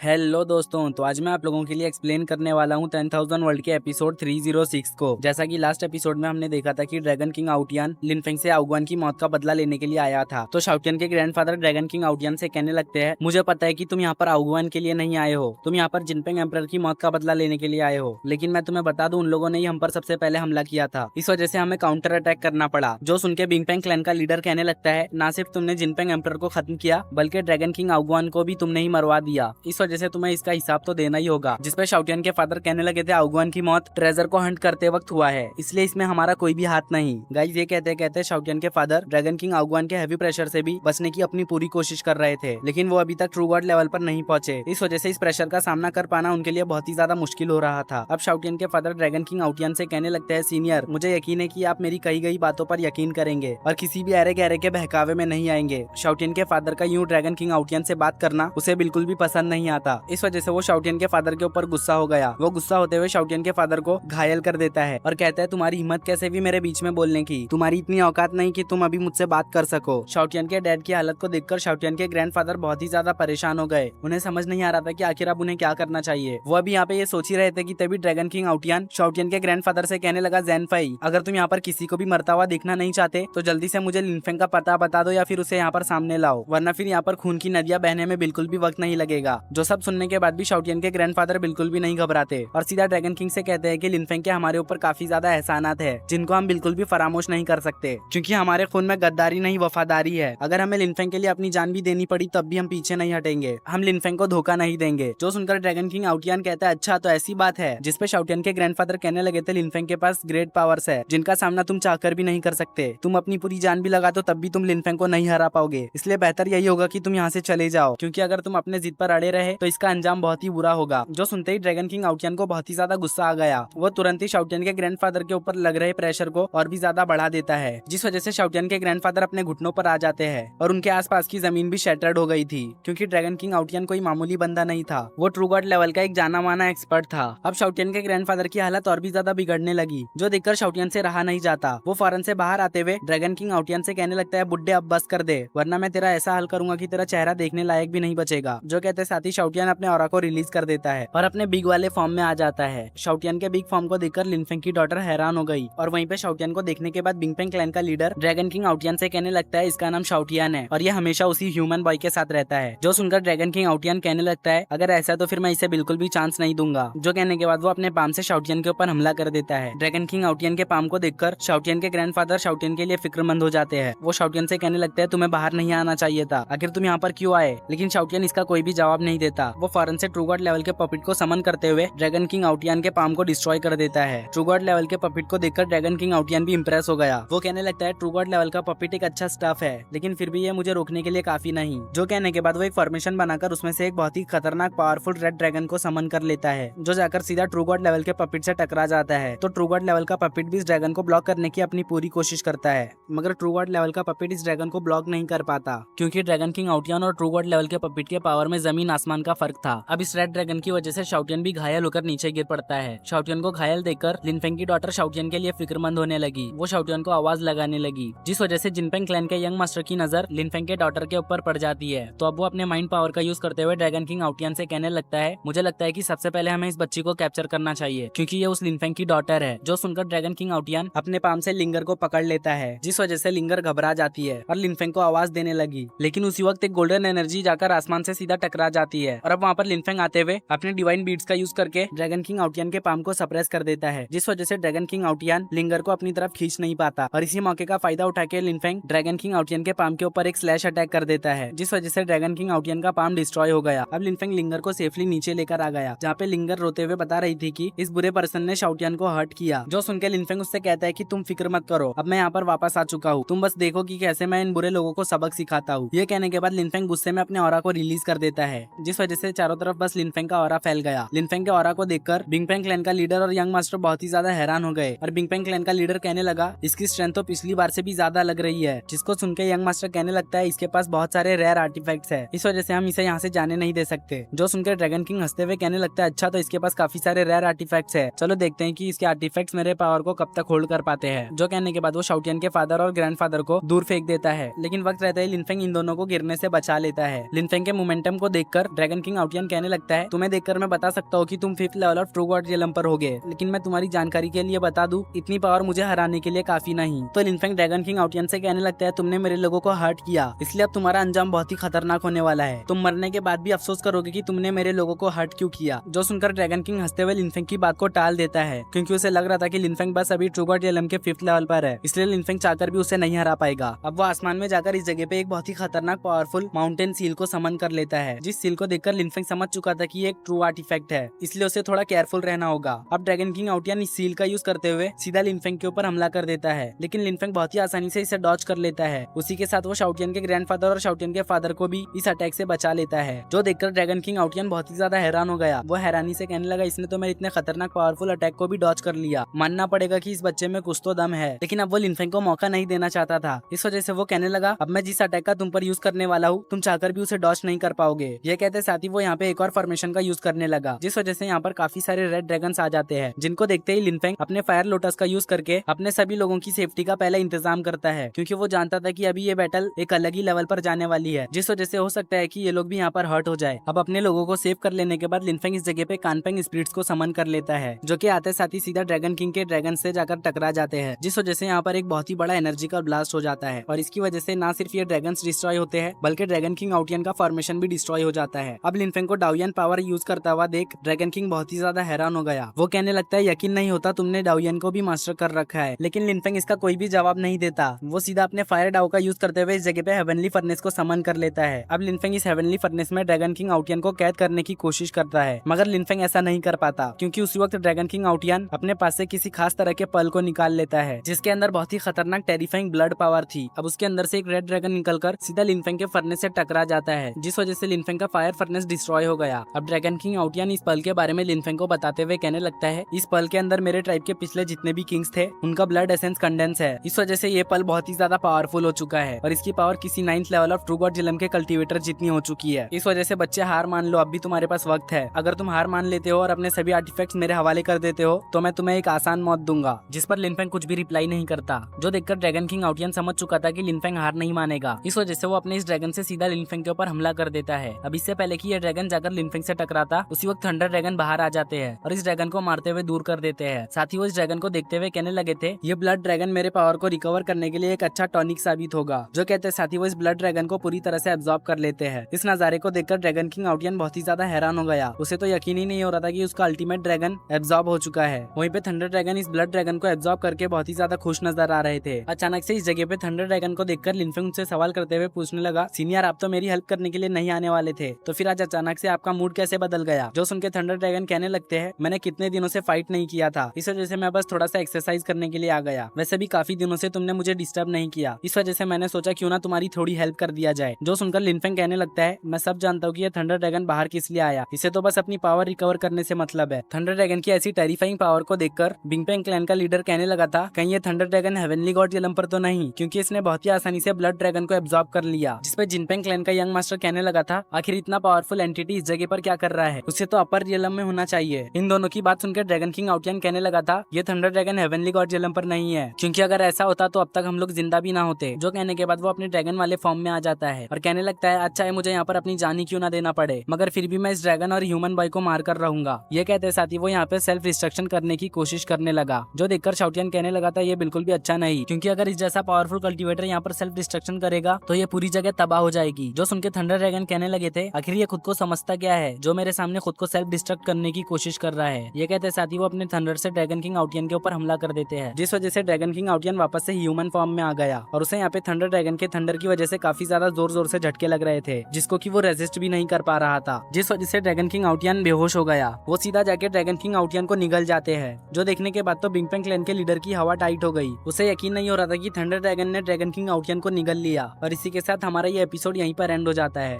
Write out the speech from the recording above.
Hello दोस्तों, तो आज मैं आप लोगों के लिए एक्सप्लेन करने वाला हूँ 10,000 वर्ल्ड के एपिसोड 306 को। जैसा कि लास्ट एपिसोड में हमने देखा था कि ड्रैगन किंग आउटियन लिनफेंग से आउगुआन की मौत का बदला लेने के लिए आया था। तो शाओटियन के ग्रैंडफादर ड्रैगन किंग आउटियन से कहने लगते हैं, मुझे पता है कि तुम यहाँ पर आउगुआन के लिए नहीं आए हो, तुम यहाँ पर जिनपेंग एम्परर की मौत का बदला लेने के लिए आए हो। लेकिन मैं तुम्हें बता दूं, उन लोगों ने ही हम पर सबसे पहले हमला किया था, इस वजह से हमें काउंटर अटैक करना पड़ा। जो सुन के बिंगपेंग क्लैन का लीडर कहने लगता है, ना सिर्फ तुमने जिनपेंग एम्परर को खत्म किया बल्कि ड्रैगन किंग आउगुआन को भी तुमने ही मरवा दिया, इस वजह से तुम्हें इसका हिसाब तो देना ही होगा। जिसपे शाओटियन के फादर कहने लगे थे, आउगुआन की मौत ट्रेजर को हंट करते वक्त हुआ है, इसलिए इसमें हमारा कोई भी हाथ नहीं। गाइस, ये कहते कहते शाओटियन के फादर ड्रैगन किंग आउगुआन के हैवी प्रेशर से भी बचने की अपनी पूरी कोशिश कर रहे थे, लेकिन वो अभी तक ट्रू गॉड लेवल पर नहीं पहुंचे। इस वजह से इस प्रेशर का सामना कर पाना उनके लिए बहुत ही ज्यादा मुश्किल हो रहा था। अब शाओटियन के फादर ड्रैगन किंग आउटियन से कहने लगते हैं, सीनियर, मुझे यकीन है कि आप मेरी कही गई बातों पर यकीन करेंगे और किसी भी अरे गहरे के बहकावे में नहीं आएंगे। शाओटियन के फादर का यूं ड्रैगन किंग आउटियन से बात करना उसे बिल्कुल भी पसंद नहीं आता। इस वजह से वो शाओटियन के फादर के ऊपर गुस्सा हो गया। वो गुस्सा होते हुए शाओटियन के फादर को घायल कर देता है और कहता है, तुम्हारी हिम्मत कैसे भी मेरे बीच में बोलने की, तुम्हारी इतनी औकात नहीं कि तुम अभी मुझसे बात कर सको। शाओटियन के डैड की हालत को देखकर शाओटियन के ग्रैंडफादर बहुत ही ज्यादा परेशान हो गए। उन्हें समझ नहीं आ रहा था कि आखिर अब उन्हें क्या करना चाहिए। वो अभी यहाँ पे ये सोच ही रहे थे कि तभी ड्रैगन किंग आउटियन शाओटियन के ग्रैंडफादर से कहने लगा, ज़ेनफाई, अगर तुम यहाँ पर किसी को भी मरता हुआ देखना नहीं चाहते तो जल्दी से मुझे लिनफेंग का पता बता दो या फिर उसे यहाँ पर सामने लाओ, वरना फिर यहाँ पर खून की नदियां बहने में बिल्कुल भी वक्त नहीं लगेगा। जो सब सुनने के बाद भी शाओटियन के ग्रैंडफादर बिल्कुल भी नहीं घबराते और सीधा ड्रैगन किंग से कहते हैं कि लिनफेंग के हमारे ऊपर काफी ज्यादा एहसानात है जिनको हम बिल्कुल भी फरामोश नहीं कर सकते, क्योंकि हमारे खून में गद्दारी नहीं वफादारी है। अगर हमें लिनफेंग के लिए अपनी जान भी देनी पड़ी तब भी हम पीछे नहीं हटेंगे, हम लिनफेंग को धोखा नहीं देंगे। जो सुनकर ड्रैगन किंग आउटियन कहता है, अच्छा तो ऐसी बात है। जिसपे शाओटियन के ग्रैंडफादर कहने लगे थे, लिनफेंग के पास ग्रेट पावर्स है जिनका सामना तुम चाहकर भी नहीं कर सकते, तुम अपनी पूरी जान भी लगा दो तब भी तुम लिनफेंग को नहीं हरा पाओगे, इसलिए बेहतर यही होगा कि तुम यहाँ से चले जाओ, क्योंकि अगर तुम अपने जिद पर अड़े रहे तो इसका अंजाम बहुत ही बुरा होगा। जो सुनते ही ड्रैगन किंग आउटियन को बहुत ही ज्यादा गुस्सा आ गया। वो तुरंत ही शाओटियन के ग्रैंडफादर के ऊपर लग रहे प्रेशर को और भी ज्यादा बढ़ा देता है, जिस वजह से शाओटियन के ग्रैंडफादर अपने घुटनों पर आ जाते हैं और उनके आसपास की जमीन भी शैटर्ड हो गई थी, क्योंकि ड्रैगन किंग आउटियन कोई मामूली बंदा नहीं था, वो ट्रू गॉड लेवल का एक जाना माना एक्सपर्ट था। अब शाओटियन के ग्रैंडफादर की हालत और भी ज्यादा बिगड़ने लगी, जो देखकर शाओटियन से रहा नहीं जाता। वो फौरन से बाहर आते हुए ड्रैगन किंग आउटियन से कहने लगता है, बुड्ढे अब बस कर दे, वरना मैं तेरा ऐसा हल करूंगा कि तेरा चेहरा देखने लायक भी नहीं बचेगा। जो कहते साथ ही शाओटियन अपने ऑरा को रिलीज कर देता है और अपने बिग वाले फॉर्म में आ जाता है। शाओटियन के बिग फॉर्म को देखकर लिनफेंग की डॉटर हैरान हो गई और वहीं पे शाओटियन को देखने के बाद बिंगपेंग क्लैन का लीडर ड्रैगन किंग आउटियन से कहने लगता है, इसका नाम शाओटियन है और ये हमेशा उसी ह्यूमन बॉय के साथ रहता है। जो सुनकर ड्रैगन किंग आउटियन कहने लगता है, अगर ऐसा तो फिर मैं इसे बिल्कुल भी चांस नहीं दूंगा। जो कहने के बाद वो अपने पाम से शाओटियन के ऊपर हमला कर देता है। ड्रैगन किंग आउटियन के पाम को देखकर शाओटियन के ग्रैंडफादर शाओटियन के लिए फिक्रमंद हो जाते हैं। वो शाओटियन से कहने लगते हैं, तुम्हें बाहर नहीं आना चाहिए था, आखिर तुम यहाँ पर क्यों आए? लेकिन शाओटियन इसका कोई भी जवाब नहीं देता। वो फौरन से ट्रू गॉड लेवल के पपिट को समन करते हुए ड्रैगन किंग आउटियन के पाम को डिस्ट्रॉय कर देता है। ट्रू गॉड लेवल के पपिट को देखकर ड्रैगन किंग आउटियन भी इंप्रेस हो गया। वो कहने लगता है, ट्रू गॉड लेवल का पपिट एक अच्छा स्टफ है, लेकिन फिर भी ये मुझे रोकने के लिए काफी नहीं। जो कहने के बाद वो एक फॉर्मेशन बनाकर उसमें से एक बहुत ही खतरनाक पावरफुल रेड ड्रैगन को समन कर लेता है, जो जाकर सीधा ट्रू गॉड लेवल के पपिट से टकरा जाता है। तो ट्रू गॉड लेवल का पपिट भी इस ड्रैगन को ब्लॉक करने की अपनी पूरी कोशिश करता है, मगर ट्रू गॉड लेवल का पपिट इस ड्रैगन को ब्लॉक नहीं कर पाता, क्योंकि ड्रैगन किंग आउटियन और ट्रू गॉड लेवल के पपिट के पावर में जमीन आसमान का फर्क था। अब इस रेड ड्रैगन की वजह से शाओटियन भी घायल होकर नीचे गिर पड़ता है। शाओटियन को घायल देखकर लिनफेंग की डॉटर शाओटियन के लिए फिक्रमंद होने लगी। वो शाओटियन को आवाज लगाने लगी, जिस वजह से जिनपेंग क्लैन के यंग मास्टर की नजर लिनफेंग के डॉटर के ऊपर पड़ जाती है। तो अब वो अपने माइंड पावर का यूज करते हुए ड्रैगन किंग आउटियन से कहने लगता है, मुझे लगता है कि सबसे पहले हमें इस बच्ची को कैप्चर करना चाहिए, क्योंकि ये उस लिनफेंग की डॉटर है। जो सुनकर ड्रैगन किंग आउटियन अपने पाम से लिंगर को पकड़ लेता है, जिस वजह से लिंगर घबरा जाती है और लिनफेंग को आवाज देने लगी। लेकिन उसी वक्त एक गोल्डन एनर्जी जाकर आसमान से सीधा टकरा जाती है और अब वहाँ पर लिनफेंग आते हुए अपने डिवाइन बीट्स का यूज करके ड्रैगन किंग आउटियन के पाम को सप्रेस कर देता है, जिस वजह से ड्रैगन किंग आउटियन लिंगर को अपनी तरफ खींच नहीं पाता। और इसी मौके का फायदा उठा के लिनफेंग ड्रैगन किंग आउटियन के पाम के ऊपर एक स्लैश अटैक कर देता है, जिस वजह से ड्रैगन किंग आउटियन का पाम डिस्ट्रॉय हो गया। अब लिनफेंग लिंगर को सेफली नीचे लेकर आ गया, जहाँ पे लिंगर रोते हुए बता रही थी कि इस बुरे पर्सन ने शाओटियन को हर्ट किया। जो सुनकर लिनफेंग उससे कहता है कि तुम फिक्र मत करो, अब मैं यहाँ पर वापस आ चुका हूँ, तुम बस देखो कि कैसे मैं इन बुरे लोगों को सबक सिखाता हूँ। ये कहने के बाद लिनफेंग गुस्से में अपने ऑरा को रिलीज कर देता है, जिस वजह से चारों तरफ बस लिनफेंग का ऑरा फैल गया। लिनफेंग के ऑरा को देखकर बिंगपेंग क्लैन का लीडर और यंग मास्टर बहुत ही ज्यादा हैरान हो गए और बिंगपेंग क्लैन का लीडर कहने लगा, इसकी स्ट्रेंथ तो पिछली बार से भी ज्यादा लग रही है। जिसको सुनकर यंग मास्टर कहने लगता है, इसके पास बहुत सारे रेयर आर्टिफैक्ट्स है, इस वजह से हम इसे यहाँ से जाने नहीं दे सकते। जो सुनकर ड्रैगन किंग हंसते हुए कहने लगता है, अच्छा तो इसके पास काफी सारे रेयर आर्टिफैक्ट्स है, चलो देखते हैं कि इसके आर्टिफैक्ट्स मेरे पावर को कब तक होल्ड कर पाते हैं। जो कहने के बाद वो शाओटियन के फादर और ग्रैंडफादर को दूर फेंक देता है, लेकिन वक्त रहते ही लिनफेंग इन दोनों को गिरने से बचा लेता है। लिनफेंग के मोमेंटम को देखकर ड्रैगन किंग आउटियन कहने लगता है, तुम्हें देखकर मैं बता सकता हूँ कि तुम 5th level of true God realm पर होगे, लेकिन मैं तुम्हारी जानकारी के लिए बता दूं, इतनी पावर मुझे हराने के लिए काफी नहीं। तो लिनफेंग ड्रैगन किंग आउटियन से कहने लगता है, तुमने मेरे लोगों को हर्ट किया, इसलिए अब तुम्हारा अंजाम बहुत ही खतरनाक होने वाला है। तुम मरने के बाद भी अफसोस करोगे कि तुमने मेरे लोगों को हर्ट क्यों किया। जो सुनकर ड्रैगन किंग हंसते हुए लिनफेंग की बात को टाल देता है, क्योंकि उसे लग रहा था कि लिनफेंग बस अभी ट्रू गॉड रियलम के 5th लेवल पर है, इसलिए लिनफेंग चाहकर भी उसे नहीं हरा पाएगा। अब वो आसमान में जाकर इस जगह पे एक बहुत ही खतरनाक पावरफुल माउंटेन सील को समन कर लेता है, जिस सील को देखकर लिनफेंग समझ चुका था कि ये एक ट्रू आर्टिफैक्ट है, इसलिए उसे थोड़ा केयरफुल रहना होगा। अब ड्रैगन किंग आउटियन इस सील का यूज करते हुए सीधा लिनफेंग के ऊपर हमला कर देता है, लेकिन लिनफेंग बहुत ही आसानी से इसे डॉज कर लेता है। उसी के साथ वो शाउटियन के ग्रैंडफादर और शाउटियन के फादर को भी इस अटैक से बचा लेता है, जो देखकर ड्रैगन किंग आउटियन बहुत ही ज्यादा हैरान हो गया। वो हैरानी से कहने लगा, इसने तो मेरे इतने खतरनाक पावरफुल अटैक को भी डॉज कर लिया, मानना पड़ेगा कि इस बच्चे में कुछ तो दम है। लेकिन अब वो लिनफेंग को मौका नहीं देना चाहता था, इस वजह से वो कहने लगा, अब मैं जिस अटैक का तुम पर यूज करने वाला हूँ, तुम चाहकर भी उसे डॉज नहीं कर पाओगे। ये कहते साथ ही वो यहाँ पे एक और फॉर्मेशन का यूज करने लगा, जिस वजह से यहाँ पर काफी सारे रेड ड्रैगन्स आ जाते हैं, जिनको देखते ही लिनफेंग अपने फायर लोटस का यूज करके अपने सभी लोगों की सेफ्टी का पहले इंतजाम करता है, क्योंकि वो जानता था कि अभी ये बैटल एक अलग ही लेवल पर जाने वाली है, जिस वजह से हो सकता है कि ये लोग भी यहाँ पर हर्ट हो जाए। अब अपने लोगों को सेव कर लेने के बाद लिनफेंग इस जगह पे कानपेंग स्पिरिट्स को समन कर लेता है, जो कि आते साथ ही सीधा ड्रैगन किंग के ड्रैगन से जाकर टकरा जाते हैं, जिस वजह से यहाँ पर एक बहुत ही बड़ा एनर्जी का ब्लास्ट हो जाता है, और इसकी वजह से ना सिर्फ ये ड्रैगन्स डिस्ट्रॉय होते हैं, बल्कि ड्रैगन किंग आउटियन का फॉर्मेशन भी डिस्ट्रॉय हो जाता है। अब लिनफेंग को डाउयन पावर यूज करता हुआ देख ड्रैगन किंग बहुत ही ज्यादा हैरान हो गया। वो कहने लगता है, यकीन नहीं होता तुमने डाउयन को भी मास्टर कर रखा है। लेकिन लिनफेंग इसका कोई भी जवाब नहीं देता। वो सीधा अपने फायर डाउ का यूज करते हुए इस जगह पे हेवनली फर्नेस को समन कर लेता है। अब लिनफेंग इस हेवनली फर्नेस में ड्रैगन किंग आउटियन को कैद करने की कोशिश करता है, मगर लिनफेंग ऐसा नहीं कर पाता, क्योंकि उसी वक्त ड्रैगन किंग आउटियन अपने पास से किसी खास तरह के पल को निकाल लेता है, जिसके अंदर बहुत ही खतरनाक टेरिफाइंग ब्लड पावर थी। अब उसके अंदर से एक रेड ड्रैगन निकलकर सीधा लिनफेंग के फर्नेस से टकरा जाता है, जिस वजह से लिनफेंग का फायर फर्नेस डिस्ट्रॉय हो गया। अब ड्रैगन किंग आउटियन इस पल के बारे में लिनफेंग को बताते हुए कहने लगता है, इस पल के अंदर मेरे ट्राइब के पिछले जितने भी किंग्स थे, उनका ब्लड एसेंस कंडेंस है, इस वजह से ये पल बहुत ही ज्यादा पावरफुल हो चुका है, और इसकी पावर किसी 9th level of true God realm के कल्टीवेटर जितनी हो चुकी है। इस वजह से बच्चे हार मान लो, अब भी तुम्हारे पास वक्त है। अगर तुम हार मान लेते हो और अपने सभी आर्टिफैक्ट्स मेरे हवाले कर देते हो, तो मैं तुम्हें एक आसान मौत दूंगा। जिस पर लिनफेंग कुछ भी रिप्लाई नहीं करता, जो देखकर ड्रैगन किंग आउटियन समझ चुका था कि लिनफेंग हार नहीं मानेगा। इस वजह से वो अपने इस ड्रैगन से सीधा लिनफेंग के ऊपर हमला कर देता है। अब इससे पहले कि ये ड्रैगन जाकर लिनफेंग से टकराता, उसी वक्त थंडर ड्रैगन बाहर आ जाते हैं और इस ड्रैगन को मारते हुए दूर कर देते हैं। साथ ही वो इस ड्रैगन को देखते हुए कहने लगे थे, ये ब्लड ड्रैगन मेरे पावर को रिकवर करने के लिए एक अच्छा टॉनिक साबित होगा। जो कहते साथ ही वो इस ब्लड ड्रैगन को पूरी तरह से एब्जॉर्ब कर लेते हैं। इस नजारे को देखकर ड्रैगन किंग आउटियन बहुत ही ज्यादा हैरान हो गया। उसे तो यकीन ही नहीं हो रहा था कि उसका अल्टीमेट ड्रैगन एब्जॉर्ब हो चुका है। वहीं पे थंडर ड्रैगन इस ब्लड ड्रैगन को एब्जॉर्ब करके बहुत ही ज्यादा खुश नजर आ रहे थे। अचानक से इस जगह पे थंडर ड्रैगन को देखकर लिनफेंग उनसे सवाल करते हुए पूछने लगा, सीनियर आप तो मेरी हेल्प करने के लिए नहीं आने वाले थे, तो फिर आज अचानक से आपका मूड कैसे बदल गया? जो सुनकर थंडर ड्रैगन कहने लगते हैं, मैंने कितने दिनों से फाइट नहीं किया था, इस वजह से मैं बस थोड़ा सा एक्सरसाइज करने के लिए आ गया। वैसे भी काफी दिनों से तुमने मुझे डिस्टर्ब नहीं किया, इस वजह से मैंने सोचा क्यों ना तुम्हारी थोड़ी हेल्प कर दिया जाए। जो सुनकर लिनफेंग कहने लगता है, मैं सब जानता हूँ कि ये थंडर ड्रैगन बाहर किस लिए आया, इसे तो बस अपनी पावर रिकवर करने से मतलब है। थंडर ड्रैगन की ऐसी टेरिफाइंग पावर को देखकर बिंगपेंग क्लैन का लीडर कहने लगा था, कहीं ये thunder dragon heavenly God realm पर तो नहीं, क्योंकि इसने बहुत ही आसानी से ब्लड ड्रैगन को एब्जॉर्ब कर लिया। जिसपे जिनपेंग क्लैन का यंग मास्टर कहने लगा था, आखिर इतना पावरफुल एंटिटी इस जगह पर क्या कर रहा है, उसे तो अपर रियलम में होना चाहिए। इन दोनों की बात सुनकर ड्रैगन किंग आउटियन कहने लगा था, ये thunder dragon heavenly God realm पर नहीं है, क्योंकि अगर ऐसा होता तो अब तक हम लोग जिंदा भी ना होते। जो कहने के बाद वो अपने ड्रैगन वाले फॉर्म में आ जाता है और कहने लगता है, अच्छा है मुझे यहाँ पर अपनी जान ही क्यों ना देना पड़े, मगर फिर भी मैं इस ड्रैगन और ह्यूमन बॉय को मार कर रहूंगा। ये कहते साथ ही वो यहाँ पे सेल्फ डिस्ट्रक्शन करने की कोशिश करने लगा। जो देखकर शाउटियन कहने लगा था, ये बिल्कुल भी अच्छा नहीं, क्योंकि अगर इस जैसा पावरफुल कल्टीवेटर यहाँ पर सेल्फ डिस्ट्रक्शन करेगा तो ये पूरी जगह तबाह हो जाएगी। जो सुनकर थंडर ड्रैगन कहने लगे थे, आखिर ये खुद को समझता क्या है जो मेरे सामने खुद को सेल्फ डिस्ट्रक्ट करने की कोशिश कर रहा है। ये कहते साथ ही वो अपने थंडर से ड्रैगन किंग आउटियन के ऊपर हमला कर देते हैं, जिस वजह से ड्रैगन किंग आउटियन वापस से ह्यूमन फॉर्म में आ गया और उसे यहाँ पे थंडर ड्रैगन के थंडर की वजह से काफी ज्यादा जोर जोर से झटके लग रहे थे, जिसको कि वो रेजिस्ट भी नहीं कर पा रहा था, जिस वजह से ड्रैगन किंग आउटियन बेहोश हो गया। वो सीधा जाके ड्रैगन किंग आउटियन को निगल जाते हैं। जो देखने के बाद तो बिंगपेंग क्लैन के लीडर की हवा टाइट हो गई। उसे यकीन नहीं हो रहा था कि थंडर ड्रैगन ने ड्रैगन किंग आउटियन को निगल लिया। और इसी के साथ हमारा ये एपिसोड यहीं पर एंड हो जाता है।